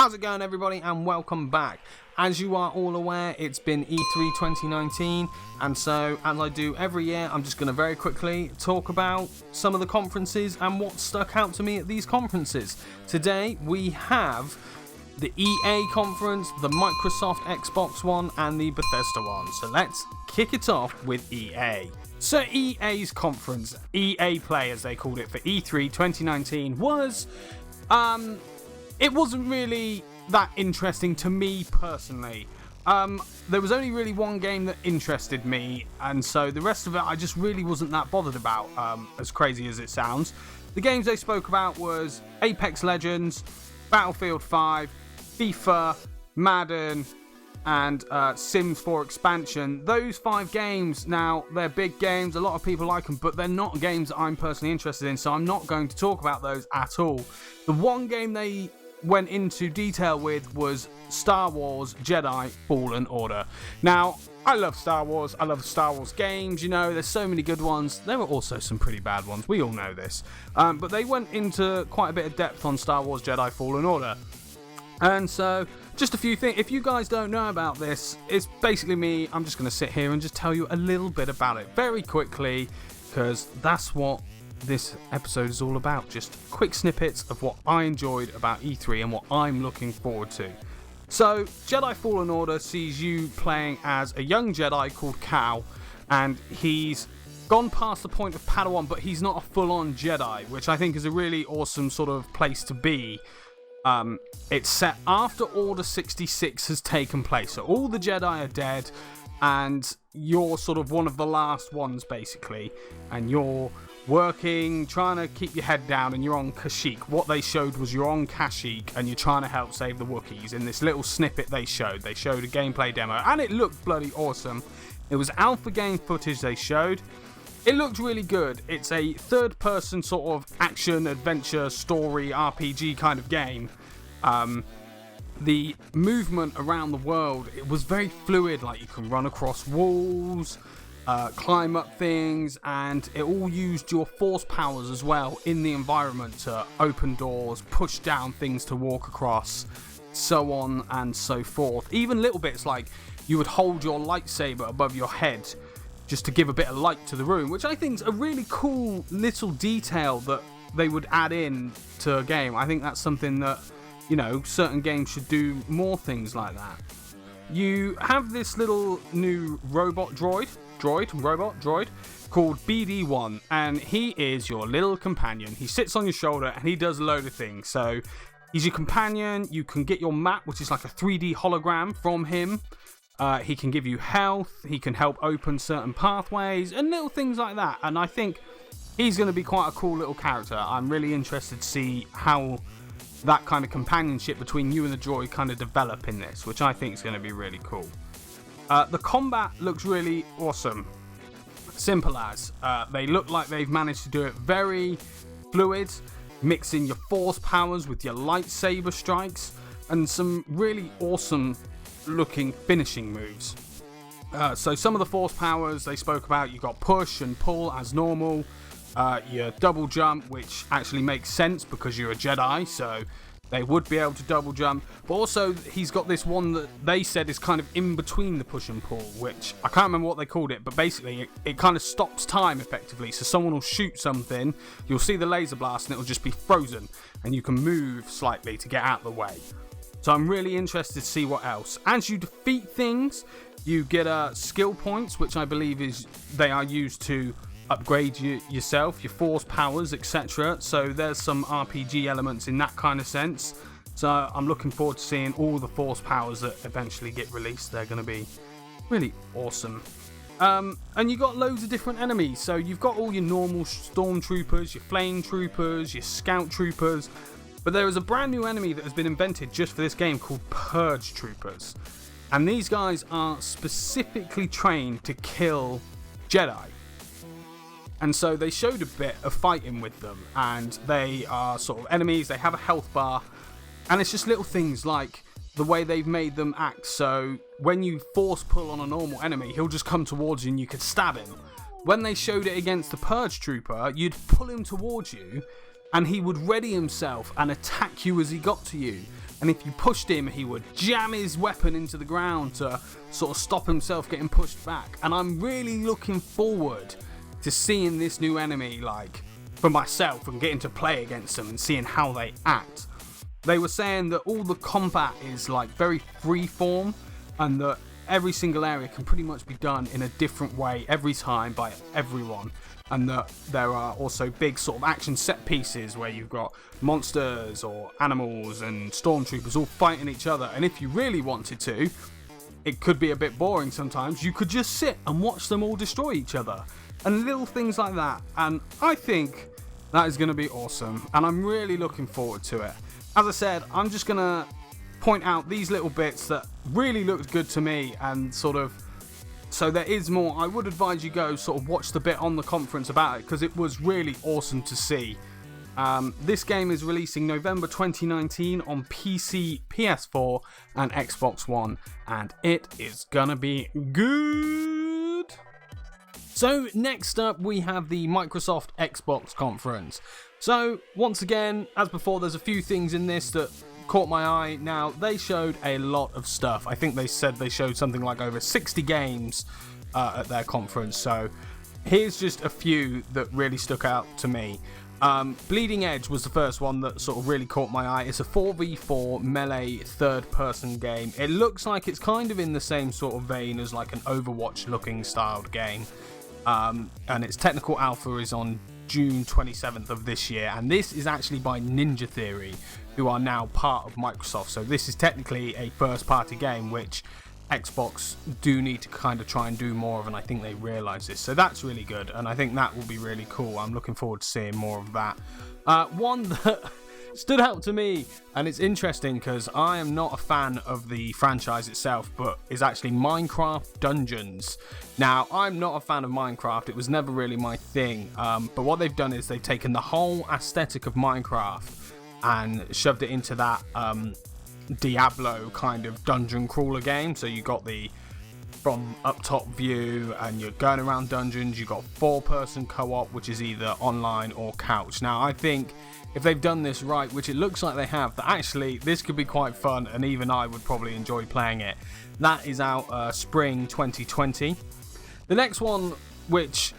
How's it going, everybody, and welcome back. As you are all aware, it's been E3 2019, and so, as I do every year, I'm just going to very quickly talk about some of the conferences and what stuck out to me at these conferences. Today, we have the EA conference, the Microsoft Xbox one, and the Bethesda one. So let's kick it off with EA. So EA's conference, EA Play as they called it for E3 2019, was, it wasn't really that interesting to me personally. There was only really one game that interested me, and so the rest of it I just really wasn't that bothered about, as crazy as it sounds. The games they spoke about was Apex Legends, Battlefield 5, FIFA, Madden, and Sims 4 expansion. Those 5 games, now, they're big games, a lot of people like them, but they're not games that I'm personally interested in, so I'm not going to talk about those at all. The one game they went into detail with was Star Wars Jedi Fallen Order. Now, I love Star Wars, I love Star Wars games, you know, there's so many good ones. There were also some pretty bad ones, we all know this. But they went into quite a bit of depth on Star Wars Jedi Fallen Order. And so, just a few things. If you guys don't know about this, it's basically me. I'm just going to sit here and just tell you a little bit about it very quickly, because that's what this episode is all about. Just quick snippets of what I enjoyed about E3 and what I'm looking forward to. So, Jedi Fallen Order sees you playing as a young Jedi called Cal, and he's gone past the point of Padawan, but he's not a full-on Jedi, which I think is a really awesome sort of place to be. It's set after Order 66 has taken place, so all the Jedi are dead, and you're sort of one of the last ones, basically, and you're working, trying to keep your head down, and you're on Kashyyyk. What they showed was you're on Kashyyyk, and you're trying to help save the Wookiees. In this little snippet they showed a gameplay demo, and it looked bloody awesome. It was alpha game footage they showed. It looked really good. It's a third-person sort of action, adventure, story, RPG kind of game. The movement around the world, it was very fluid, like you can run across walls, climb up things, and it all used your force powers as well in the environment to open doors, push down things to walk across, so on and so forth. Even little bits like you would hold your lightsaber above your head just to give a bit of light to the room, which I think is a really cool little detail that they would add in to a game. I think that's something that, you know, certain games should do more things like that. You have this little new robot droid called BD1, and he is your little companion. He sits on your shoulder and he does a load of things. So he's your companion. You can get your map, which is like a 3D hologram from him. He can give you health, he can help open certain pathways, and little things like that. And I think he's going to be quite a cool little character. I'm really interested to see how that kind of companionship between you and the droid kind of develop in this, which I think is going to be really cool. The combat looks really awesome. Simple as. They look like they've managed to do it very fluid, mixing your force powers with your lightsaber strikes, and some really awesome looking finishing moves. So some of the force powers they spoke about, you got push and pull as normal, your double jump, which actually makes sense because you're a Jedi, so they would be able to double jump. But also he's got this one that they said is kind of in between the push and pull, which I can't remember what they called it, but basically it kind of stops time effectively. So someone will shoot something, you'll see the laser blast, and it'll just be frozen, and you can move slightly to get out of the way. So I'm really interested to see what else. As you defeat things, you get skill points, which I believe they are used to upgrade yourself, your force powers, etc. So there's some RPG elements in that kind of sense. So I'm looking forward to seeing all the force powers that eventually get released. They're going to be really awesome. And you got loads of different enemies. So you've got all your normal stormtroopers, your flame troopers, your scout troopers. But there is a brand new enemy that has been invented just for this game called Purge Troopers. And these guys are specifically trained to kill Jedi. And so they showed a bit of fighting with them. And they are sort of enemies, they have a health bar. And it's just little things like the way they've made them act. So when you force pull on a normal enemy, he'll just come towards you and you could stab him. When they showed it against the Purge Trooper, you'd pull him towards you, and he would ready himself and attack you as he got to you. and if you pushed him, he would jam his weapon into the ground to sort of stop himself getting pushed back. And I'm really looking forward to seeing this new enemy, like, for myself, and getting to play against them and seeing how they act. They were saying that all the combat is like very freeform, and that every single area can pretty much be done in a different way every time by everyone, and that there are also big sort of action set pieces where you've got monsters or animals and stormtroopers all fighting each other, and if you really wanted to, it could be a bit boring sometimes, you could just sit and watch them all destroy each other, and little things like that. And I think that is going to be awesome, and I'm really looking forward to it. As I said, I'm just going to point out these little bits that really looked good to me, and sort of, so there is more. I would advise you go sort of watch the bit on the conference about it, because it was really awesome to see. This game is releasing November 2019 on PC, PS4 and Xbox One, and it is gonna be good. So next up we have the Microsoft Xbox conference. So once again, as before, there's a few things in this that caught my eye. Now, they showed a lot of stuff. I think they said they showed something like over 60 games at their conference. So here's just a few that really stuck out to me. Bleeding Edge was the first one that sort of really caught my eye. It's a 4v4 melee third-person game. It looks like it's kind of in the same sort of vein as like an Overwatch-looking styled game. And its technical alpha is on June 27th of this year, and this is actually by Ninja Theory, who are now part of Microsoft. So this is technically a first-party game, which Xbox do need to kind of try and do more of, and I think they realise this. So that's really good, and I think that will be really cool. I'm looking forward to seeing more of that. One that stood out to me, and it's interesting because I am not a fan of the franchise itself, but is actually Minecraft Dungeons. Now, I'm not a fan of Minecraft. It was never really my thing, but what they've done is they've taken the whole aesthetic of Minecraft and shoved it into that Diablo kind of dungeon crawler game. So you got the from up top view, and you're going around dungeons. You got 4-person co-op, which is either online or couch. Now, I think if they've done this right, which it looks like they have, that actually this could be quite fun, and even I would probably enjoy playing it. That is out spring 2020. The next one, which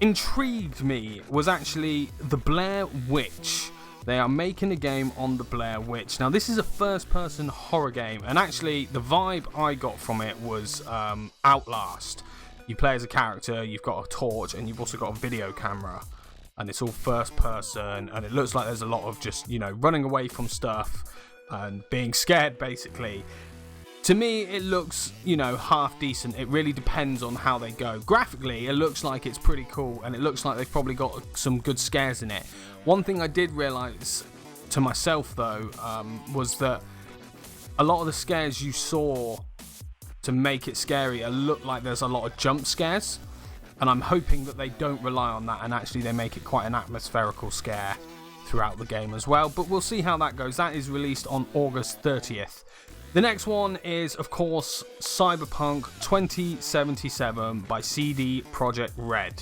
intrigued me, was actually The Blair Witch. They are making a game on The Blair Witch. Now, this is a first-person horror game, and actually the vibe I got from it was Outlast. You play as a character, you've got a torch, and you've also got a video camera. And it's all first person, and it looks like there's a lot of just, you know, running away from stuff and being scared, basically. To me, it looks, you know, half decent. It really depends on how they go. Graphically, it looks like it's pretty cool, and it looks like they've probably got some good scares in it. One thing I did realise to myself, though, was that a lot of the scares you saw to make it scarier look like there's a lot of jump scares. And I'm hoping that they don't rely on that, and actually they make it quite an atmospherical scare throughout the game as well. But we'll see how that goes. That is released on August 30th. The next one is, of course, Cyberpunk 2077 by CD Projekt Red.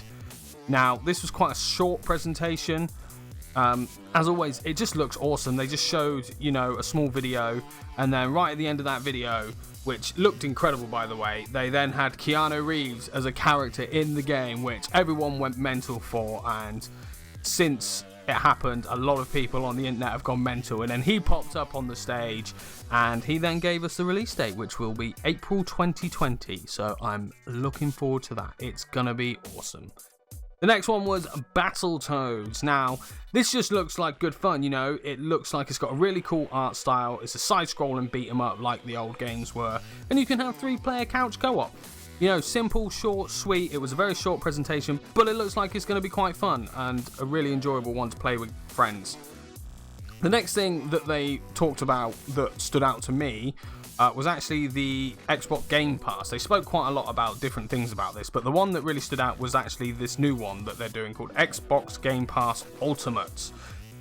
Now, this was quite a short presentation. As always, it just looks awesome. They just showed, you know, a small video, and then right at the end of that video, which looked incredible, by the way, they then had Keanu Reeves as a character in the game, which everyone went mental for, and since it happened, a lot of people on the internet have gone mental, and then he popped up on the stage, and he then gave us the release date, which will be April 2020, so I'm looking forward to that. It's gonna be awesome. The next one was Battletoads. Now, this just looks like good fun, you know. It looks like it's got a really cool art style. It's a side-scrolling beat-em-up like the old games were. And you can have 3-player couch co-op. You know, simple, short, sweet. It was a very short presentation, but it looks like it's going to be quite fun and a really enjoyable one to play with friends. The next thing that they talked about that stood out to me was actually the Xbox Game Pass. They spoke quite a lot about different things about this, but the one that really stood out was actually this new one that they're doing called Xbox Game Pass Ultimate.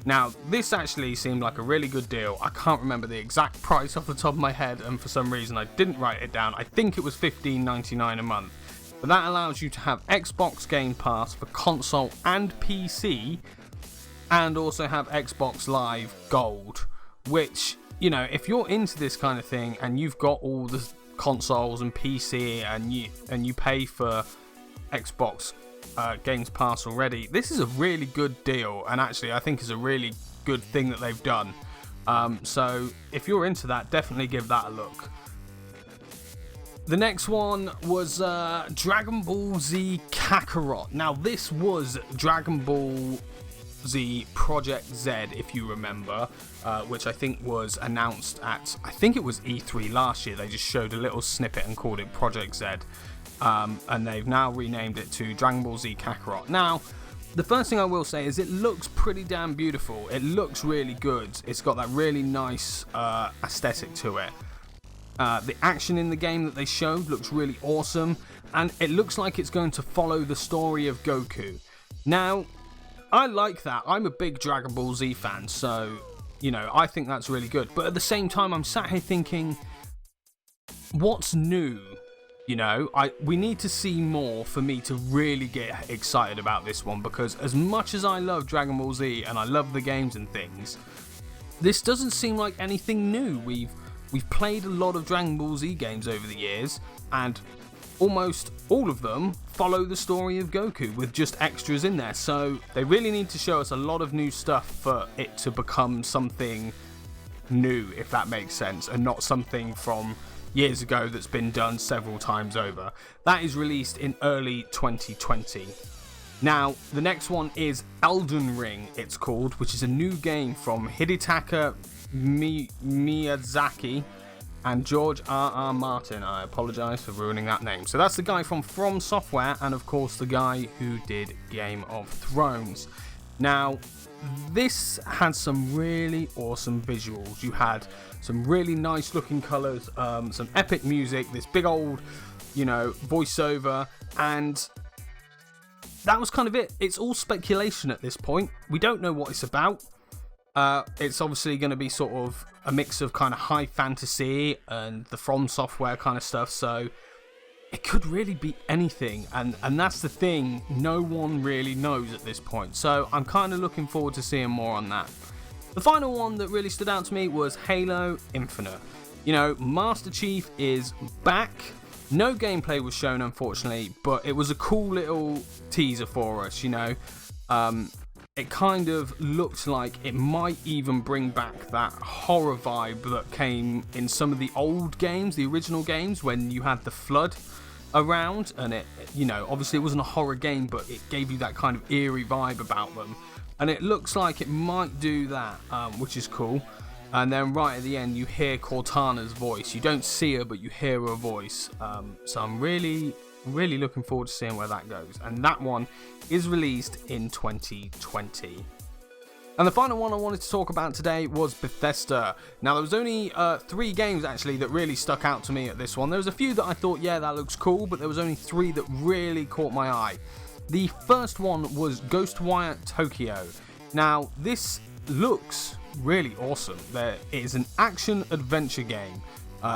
Now, this actually seemed like a really good deal. I can't remember the exact price off the top of my head, and for some reason I didn't write it down. I think it was $15.99 a month. But that allows you to have Xbox Game Pass for console and PC, and also have Xbox Live Gold, which you know, if you're into this kind of thing and you've got all the consoles and PC and you pay for Xbox Games Pass already, this is a really good deal, and actually I think is a really good thing that they've done. So if you're into that, definitely give that a look. The next one was Dragon Ball Z Kakarot. Now this was Dragon Ball Z Project Z, if you remember, which I think was announced at, I think it was E3 last year. They just showed a little snippet and called it Project Z, and they've now renamed it to Dragon Ball Z Kakarot. Now, the first thing I will say is it looks pretty damn beautiful. It looks really good. It's got that really nice aesthetic to it. The action in the game that they showed looks really awesome, and it looks like it's going to follow the story of Goku. Now, I like that. I'm a big Dragon Ball Z fan, so, you know, I think that's really good. But at the same time, I'm sat here thinking, what's new? You know, we need to see more for me to really get excited about this one, because as much as I love Dragon Ball Z and I love the games and things, this doesn't seem like anything new. We've played a lot of Dragon Ball Z games over the years, and almost all of them follow the story of Goku with just extras in there. So they really need to show us a lot of new stuff for it to become something new, if that makes sense, and not something from years ago that's been done several times over. That is released in early 2020. Now, the next one is Elden Ring, it's called, which is a new game from Hidetaka Miyazaki and George R.R. Martin. I apologise for ruining that name. So that's the guy from Software, and of course the guy who did Game of Thrones. Now, this had some really awesome visuals. You had some really nice looking colours, some epic music, this big old, you know, voiceover, and that was kind of it. It's all speculation at this point. We don't know what it's about. It's obviously going to be sort of a mix of kind of high fantasy and the From Software kind of stuff, so it could really be anything, and that's the thing, no one really knows at this point, so I'm kind of looking forward to seeing more on that. The final one that really stood out to me was Halo Infinite. You know, Master Chief is back. No gameplay was shown, unfortunately, but it was a cool little teaser for us, you know. It kind of looked like it might even bring back that horror vibe that came in some of the old games, the original games, when you had the flood around, and it, you know, obviously it wasn't a horror game, but it gave you that kind of eerie vibe about them, and it looks like it might do that, which is cool. And then right at the end you hear Cortana's voice. You don't see her, but you hear her voice, so I'm really looking forward to seeing where that goes, and that one is released in 2020. And the final one I wanted to talk about today was Bethesda. Now, there was only 3 games actually that really stuck out to me at this one. There was a few that I thought, yeah, that looks cool, but there was only 3 that really caught my eye. The first one was Ghostwire Tokyo. Now, this looks really awesome. It is an action-adventure game.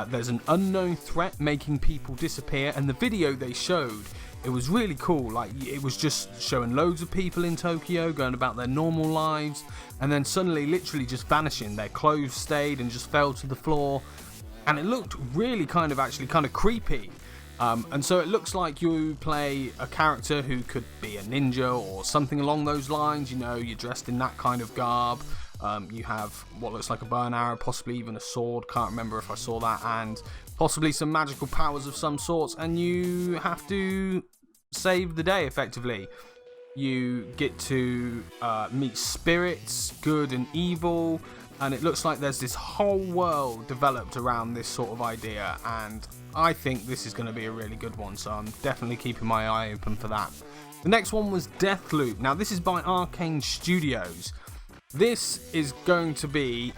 There's an unknown threat making people disappear, and the video they showed, it was really cool. Like, it was just showing loads of people in Tokyo going about their normal lives, and then suddenly literally just vanishing. Their clothes stayed and just fell to the floor, and it looked really kind of creepy. And so it looks like you play a character who could be a ninja or something along those lines. You know, you're dressed in that kind of garb. You have what looks like a bow and arrow, possibly even a sword, can't remember if I saw that, and possibly some magical powers of some sorts, and you have to save the day effectively. You get to meet spirits, good and evil, and it looks like there's this whole world developed around this sort of idea, and I think this is going to be a really good one, so I'm definitely keeping my eye open for that. The next one was Deathloop. Now, this is by Arcane Studios. This is going to be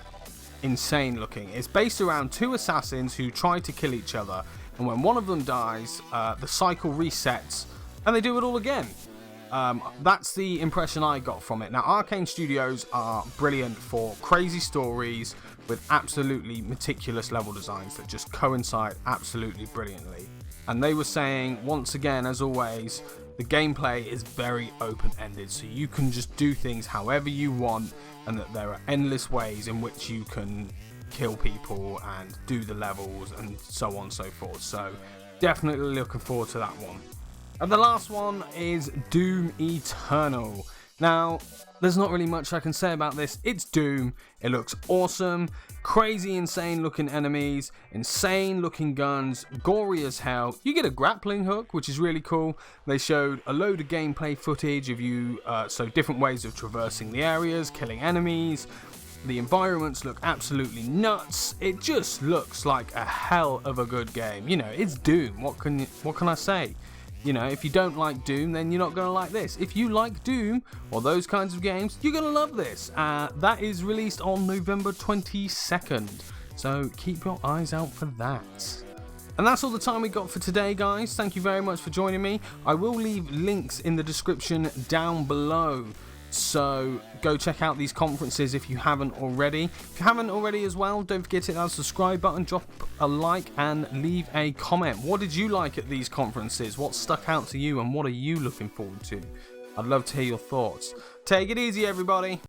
insane looking. It's based around 2 assassins who try to kill each other, and when one of them dies, the cycle resets and they do it all again. That's the impression I got from it. Now, Arcane Studios are brilliant for crazy stories with absolutely meticulous level designs that just coincide absolutely brilliantly. And they were saying, once again, as always, the gameplay is very open-ended, so you can just do things however you want, and that there are endless ways in which you can kill people and do the levels and so on and so forth. So definitely looking forward to that one. And the last one is Doom Eternal. Now, there's not really much I can say about this. It's Doom. It looks awesome. Crazy, insane looking enemies. Insane looking guns. Gory as hell. You get a grappling hook, which is really cool. They showed a load of gameplay footage of you, so different ways of traversing the areas, killing enemies. The environments look absolutely nuts. It just looks like a hell of a good game. You know, it's Doom. What can I say? You know, if you don't like Doom, then you're not going to like this. If you like Doom or those kinds of games, you're going to love this. That is released on November 22nd. So keep your eyes out for that. And that's all the time we got for today, guys. Thank you very much for joining me. I will leave links in the description down below. So go check out these conferences if you haven't already. If you haven't already as well, don't forget to hit that subscribe button, drop a like and leave a comment. What did you like at these conferences? What stuck out to you and what are you looking forward to? I'd love to hear your thoughts. Take it easy, everybody.